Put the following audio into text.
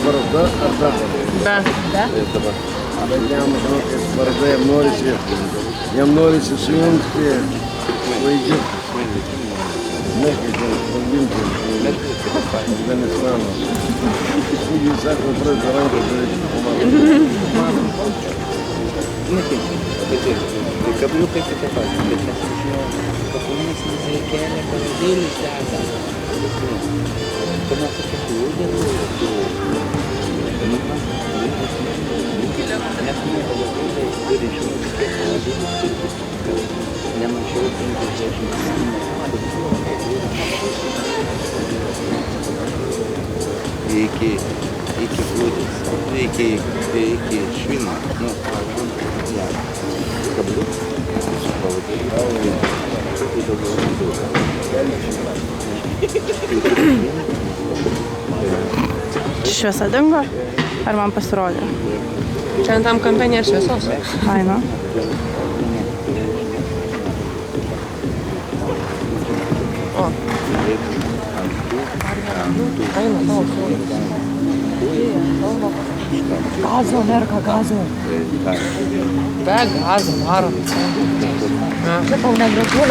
Barzda ar dabar? Be. Bet jam, žinau, kaip barzda, jam norisi sujungti vaidžius. Ne, kaip jam spalvinti. Afganistano. Jis sako, pradeda ranką turėti pamatyti. Tai kabliukai tai taip pat, bet mes žinau, kapulinis kelia pavyzdėlis deda. Tuomet tokia kliūdė, nes nepagalvojai, turi žinoti, kiek pavadinti, kad nemačiau 50 iki glūdės, iki švino, nu, ja, kabliuk, su pavadėliu, tai daugiau nedaug. Šviesa dingo? Ar man pasirodė? Čia ant tam kampe nėra šviesos. Faina. O. Eina, tau. Gazo, merka, gazo. Be gazo, varo. Čia tau negražuolio